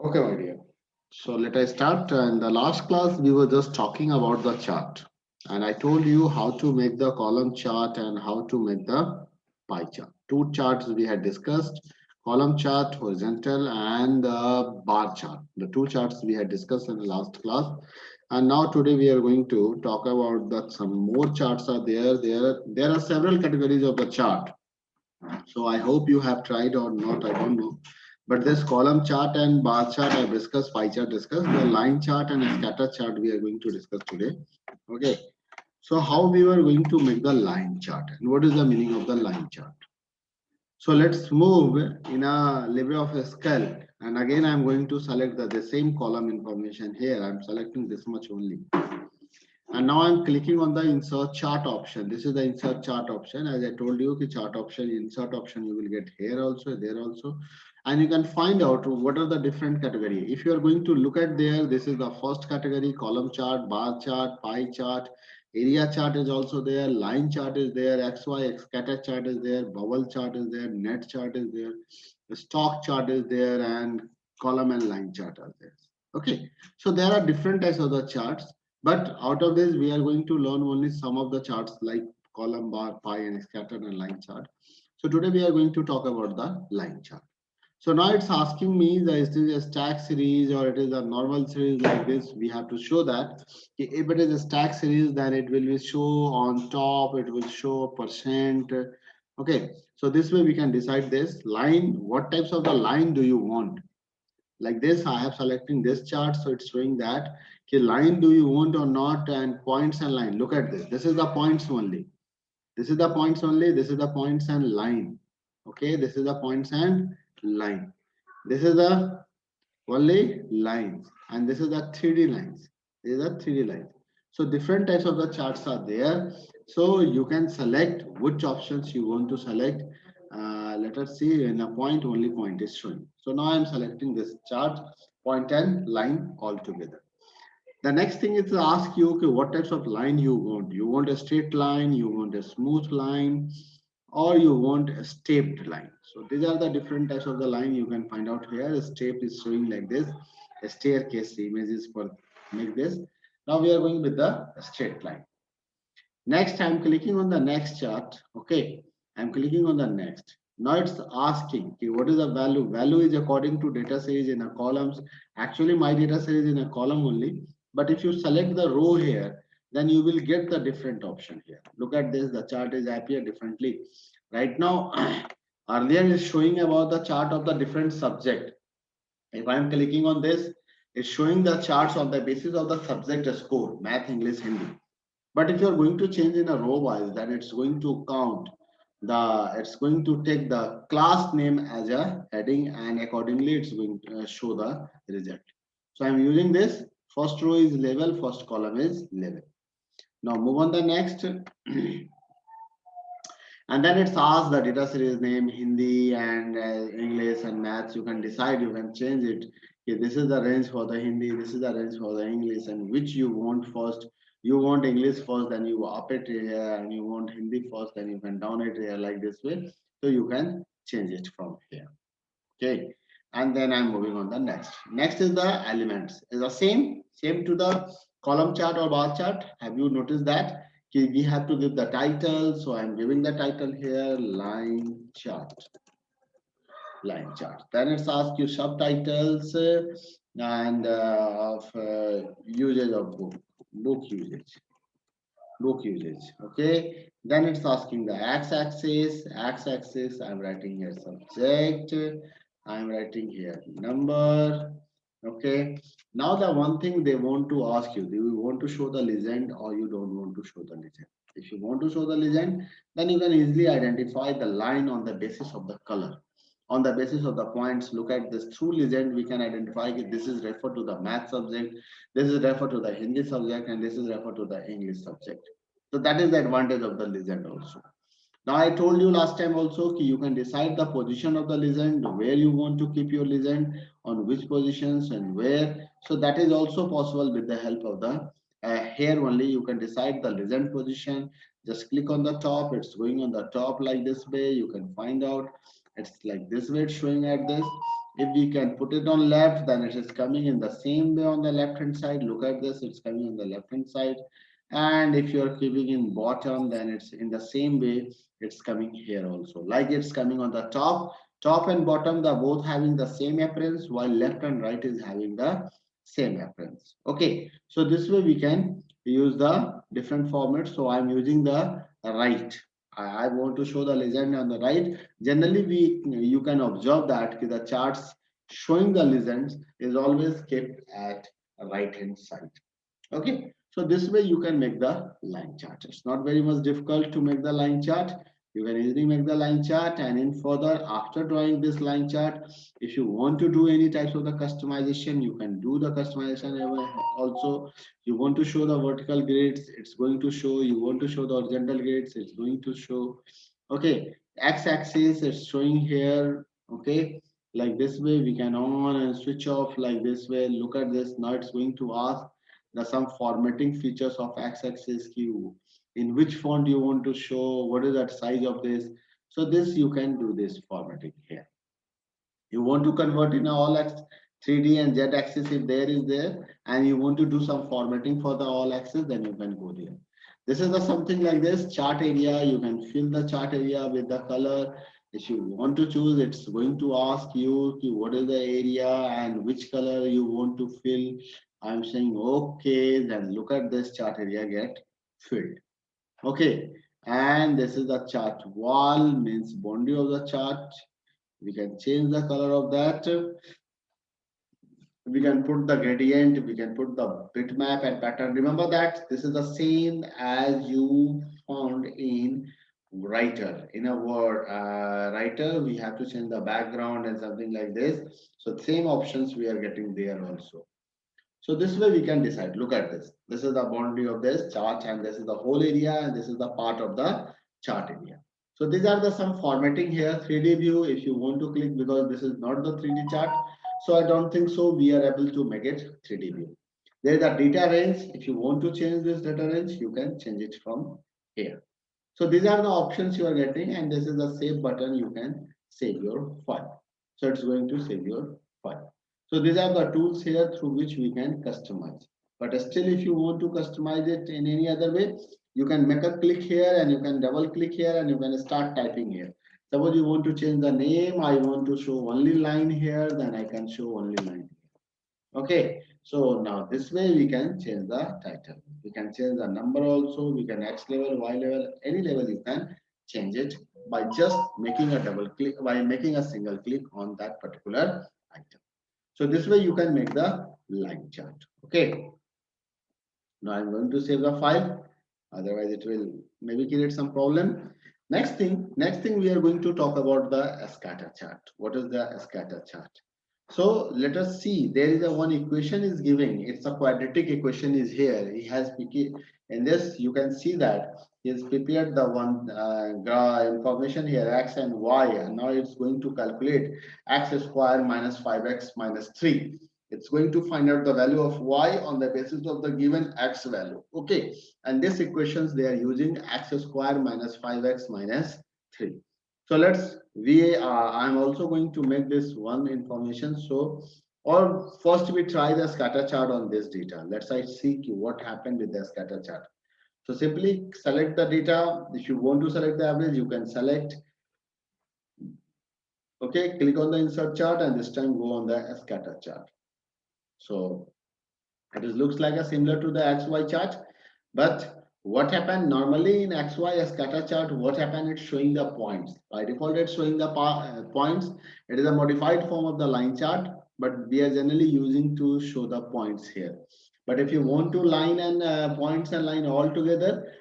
Okay, my dear. So let us start. In the last class, we were just talking about the chart, and I told you how to make the column chart and how to make the pie chart. Two charts we had discussed: column chart, horizontal, and the bar chart. The two charts we had discussed in the last class, and now today we are going to talk about that some more charts are there. There are several categories of the chart. So I hope you have tried or not, I don't know. But this column chart and bar chart I discussed, pie chart discussed, the line chart and scatter chart we are going to discuss today. Okay. So how we were going to make the line chart and what is the meaning of the line chart? So let's move in a level of a scale. And again, I'm going to select the same column information here. I'm selecting this much only. And now I'm clicking on the insert chart option. This is the insert chart option. As I told you, the chart option, insert option, you will get here also, there also. And you can find out what are the different category. If you are going to look at there, this is the first category: column chart, bar chart, pie chart, area chart is also there, line chart is there, XY, scatter chart is there, bubble chart is there, net chart is there, the stock chart is there, and column and line chart are there. Okay, so there are different types of the charts. But out of this, we are going to learn only some of the charts like column, bar, pie, and scatter and line chart. So today we are going to talk about the line chart. So now it's asking me that is this a stack series or it is a normal series like this. We have to show that if it is a stack series, then it will be show on top. It will show percent. Okay. So this way we can decide this line. What types of the line do you want? Like this, I have selecting this chart, so it's showing that okay, line do you want or not, and points and line. Look at this. This is the points only. This is the points only. This is the points and line. Okay, this is the points and line. This is the only lines, and this is the 3D lines. These are 3D lines. So different types of the charts are there. So you can select which options you want to select. Let us see in a point, only point is showing. So now I'm selecting this chart, point and line all together. The next thing is to ask you, okay, what types of line you want? You want a straight line, you want a smooth line, or you want a stepped line. So these are the different types of the line you can find out here. A step is showing like this, a staircase images for make this. Now we are going with the straight line. Next, I'm clicking on the next chart. Okay, I'm clicking on the next. Now it's asking, okay, what is the value? Value is according to data series in a columns. Actually, my data series in a column only. But if you select the row here, then you will get the different option here. Look at this, the chart is appear differently. Right now, earlier is showing about the chart of the different subject. If I'm clicking on this, it's showing the charts on the basis of the subject score, math, English, Hindi. But if you're going to change in a row wise, then it's going to count it's going to take the class name as a heading and accordingly it's going to show the result. So I'm using this. First row is level, first column is level. Now move on the next. And then it's asked the data series name, Hindi and English and maths. You can decide, you can change it. Okay, this is the range for the Hindi, this is the range for the English, and which you want first. You want English first, then you up it here, and you want Hindi first, then you can down it here like this way. So you can change it from here. Okay, and then I'm moving on the next. Next is the elements. Is the same to the column chart or bar chart. Have you noticed that? Okay, we have to give the title. So I'm giving the title here, line chart. Line chart. Then it's asked you subtitles and of usage of book usage. Book usage. Okay. Then it's asking the x-axis. X-axis. I'm writing here subject. I'm writing here number. Okay. Now the one thing they want to ask you, do you want to show the legend or you don't want to show the legend? If you want to show the legend, then you can easily identify the line on the basis of the color. On the basis of the points, look at this through legend, we can identify if this is referred to the math subject, this is referred to the Hindi subject, and this is referred to the English subject. So that is the advantage of the legend also. Now I told you last time also you can decide the position of the legend, where you want to keep your legend, on which positions and where. So that is also possible with the help of the here only you can decide the legend position. Just click on the top, it's going on the top like this way. You can find out it's like this way, it's showing at this. If we can put it on left, then it is coming in the same way on the left hand side. Look at this, it's coming on the left hand side. And if you're keeping in bottom, then it's in the same way, it's coming here also. Like it's coming on the top and bottom, they're both having the same appearance, while left and right is having the same appearance. Okay, so this way we can use the different formats. So I'm using the right. I want to show the legend on the right. Generally, you can observe that the charts showing the legends is always kept at right hand side. Okay, so this way you can make the line chart. It's not very much difficult to make the line chart. You can easily make the line chart, and in further, after drawing this line chart, if you want to do any types of the customization, you can do the customization. Also, you want to show the vertical grids, it's going to show. You want to show the horizontal grids, it's going to show. Okay, x-axis is showing here. Okay, like this way we can on and switch off like this way. Look at this. Now it's going to ask the some formatting features of x-axis q, in which font you want to show, what is that size of this. So this you can do this formatting here. You want to convert in all x 3D and z axis if there is there, and you want to do some formatting for the all axis, then you can go there. This is the something like this chart area. You can fill the chart area with the color. If you want to choose, it's going to ask you what is the area and which color you want to fill. I'm saying okay, then look at this chart area get filled. Okay, and this is the chart wall, means boundary of the chart. We can change the color of that. We can put the gradient, we can put the bitmap and pattern. Remember that this is the same as you found in writer. In a word writer, we have to change the background and something like this. So same options we are getting there also. So this way we can decide. Look at this. This is the boundary of this chart, and this is the whole area, and this is the part of the chart area. So these are the some formatting here. 3D view, if you want to click, because this is not the 3D chart. So I don't think so we are able to make it 3D view. There is a data range. If you want to change this data range, you can change it from here. So these are the options you are getting, and this is the save button. You can save your file. So it's going to save your file. So these are the tools here through which we can customize. But still, if you want to customize it in any other way, you can make a click here and you can double click here and you can start typing here. Suppose you want to change the name, I want to show only line here, then I can show only line. Okay, so now this way we can change the title. We can change the number also. We can X level, Y level, any level you can change it by just making a double click, by making a single click on that particular item. So this way you can make the line chart. Okay, now I'm going to save the file. Otherwise it will maybe create some problem. Next thing we are going to talk about the scatter chart. What is the scatter chart? So let us see. There is a one equation is giving. It's a quadratic equation is here. He has in this you can see that he has prepared the one information here x and y, and now it's going to calculate x square minus 5x minus 3. It's going to find out the value of y on the basis of the given x value. Okay, and this equations they are using x square minus 5x minus 3. So I'm also going to make this one information. So, or first we try the scatter chart on this data. Let's see what happened with the scatter chart. So simply select the data. If you want to select the average, you can select. Okay, click on the insert chart and this time go on the scatter chart. So it looks like a similar to the XY chart, but what happened normally in XY scatter chart, what happened, it's showing the points. By default, it's showing the points. It is a modified form of the line chart, but we are generally using to show the points here. But if you want to line and points and line all together,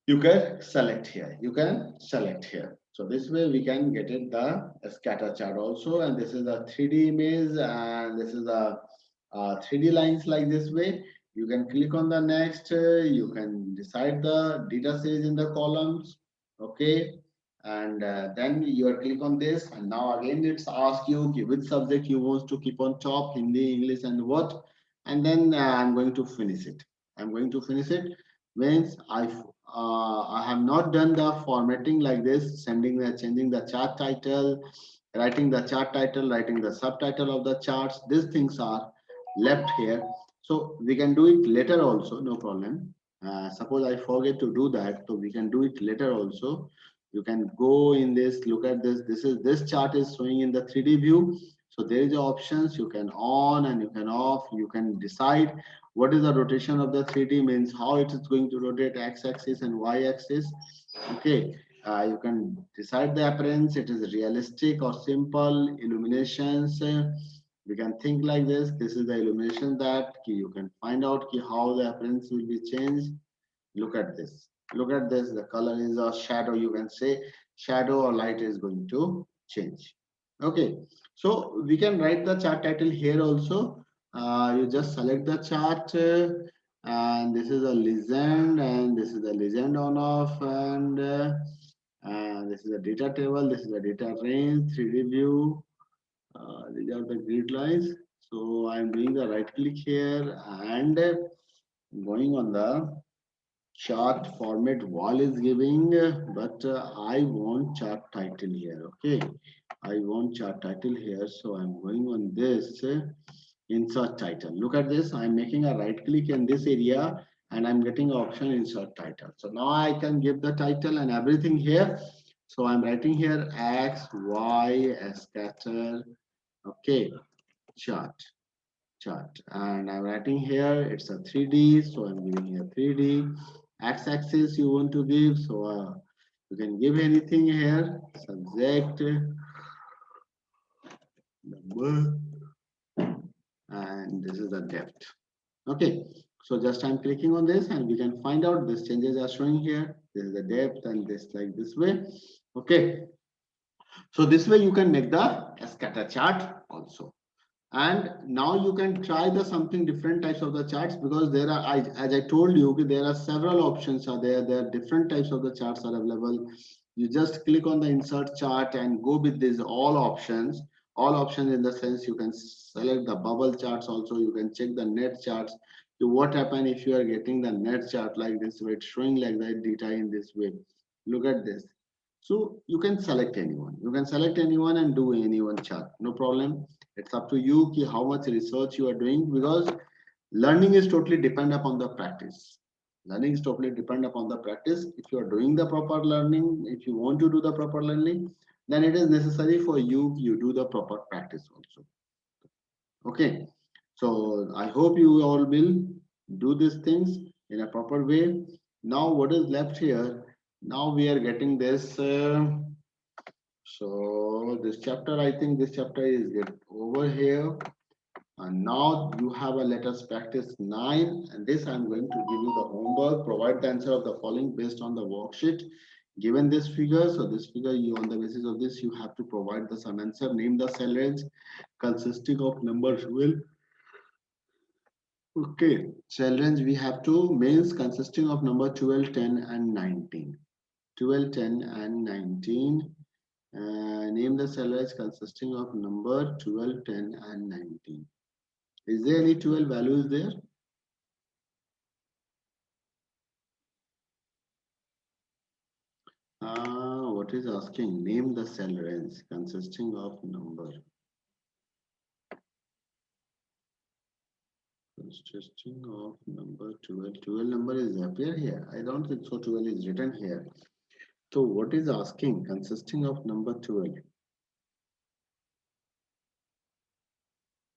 you can select here. You can select here. So this way we can get it the scatter chart also, and this is a 3D image, and this is a 3D lines like this way. You can click on the next. You can decide the data series in the columns. Okay, and then you are click on this, and now again it's ask you which subject you want to keep on top, Hindi, English, and what, and then I'm going to finish it. I'm going to finish it means I have not done the formatting like this, changing the chart title, writing the chart title, writing the subtitle of the charts. These things are left here. So we can do it later also, no problem. Suppose I forget to do that, so we can do it later also. You can go in this, look at this. This chart is showing in the 3D view. So there is options you can on and you can off. You can decide what is the rotation of the 3D, means how it is going to rotate x-axis and y-axis. Okay, you can decide the appearance, it is realistic or simple illuminations. We can think like this is the illumination that you can find out how the appearance will be changed. Look at this, look at this, the color is a shadow, you can say shadow or light is going to change. Okay, so we can write the chart title here also. You just select the chart, and this is a legend, and this is the legend on off, and this is a data table, this is a data range, 3D view. These are the grid lines. So I'm doing the right click here and going on the chart format wall is giving, but I want chart title here. Okay, I want chart title here, so I'm going on this insert title. Look at this, I'm making a right click in this area and I'm getting option insert title. So now I can give the title and everything here. So I'm writing here x y scatter. Okay, chart, and I'm writing here it's a 3D, so I'm giving here 3D. X-axis you want to give, so you can give anything here, subject, number, and this is the depth. Okay, so just I'm clicking on this and we can find out these changes are showing here. This is the depth and this like this way. Okay, so this way you can make the scatter chart also. And now you can try the something different types of the charts, because there are, as I told you, okay, there are several options are there are different types of the charts are available. You just click on the insert chart and go with these all options in the sense you can select the bubble charts also, you can check the net charts. So what happen if you are getting the net chart like this way, it's showing like that data in this way. Look at this. So you can select anyone, and do any one chart, no problem. It's up to you how much research you are doing, because learning is totally depend upon the practice. Learning is totally depend upon the practice. If you are doing the proper learning, if you want to do the proper learning, then it is necessary for you do the proper practice also. Okay, so I hope you all will do these things in a proper way. Now what is left here? Now we are getting this. So this chapter, I think this chapter is get over here. And now you have a let us practice 9. And this I'm going to give you the homework. Provide the answer of the following based on the worksheet. Given this figure, so this figure, you on the basis of this, you have to provide the some answer. Name the cell range consisting of number 12. Okay, cell range we have to means consisting of number 12, 10, and 19. 12, 10, and 19. Name the cell range consisting of number 12, 10, and 19. Is there any 12 values there? What is asking? Name the cell range consisting of number. Consisting of number 12. 12 number is appear here. I don't think so. 12 is written here. So what is asking? Consisting of number 12.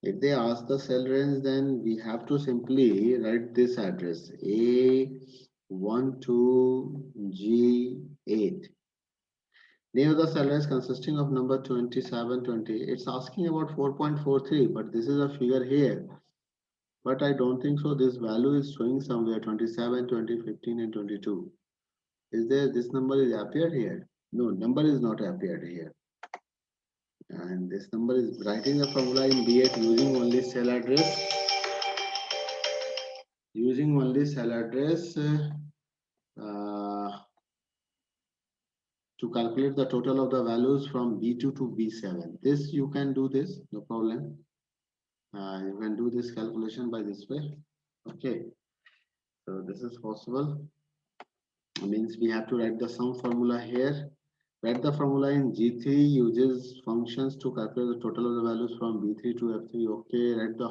If they ask the cell range, then we have to simply write this address A12G8. Name of the cell range consisting of number 27, 20. It's asking about 4.43, but this is a figure here. But I don't think so. This value is showing somewhere 27, 20, 15, and 22. Is there this number is appeared here? No, number is not appeared here. And this number is writing the formula in B8 using only cell address. Using only cell address to calculate the total of the values from B2 to B7. This you can do this, no problem. You can do this calculation by this way. Okay, so this is possible. Means we have to write the sum formula here. Write the formula in G3 uses functions to calculate the total of the values from B3 to F3. Okay, write the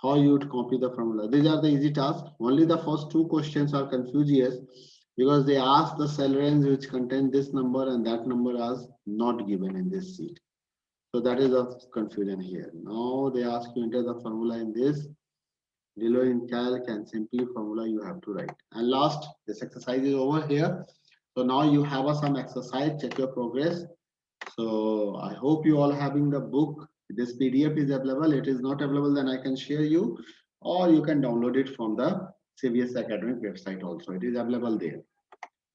how you would copy the formula. These are the easy tasks. Only the first two questions are confusing because they ask the cell range which contain this number and that number is not given in this sheet. So that is the confusion here. Now they ask you enter the formula in this below in calc and simply formula you have to write. And last, this exercise is over here. So now you have some exercise, check your progress. So I hope you all having the book. This PDF is available. It is not available, then I can share you, or you can download it from the CBS Academic website also. It is available there.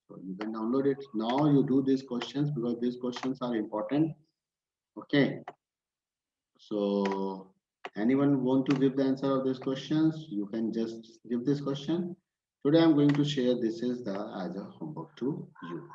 So you can download it. Now you do these questions because these questions are important. Okay. So anyone want to give the answer of these questions? You can just give this question. Today I'm going to share this is the as a homework to you.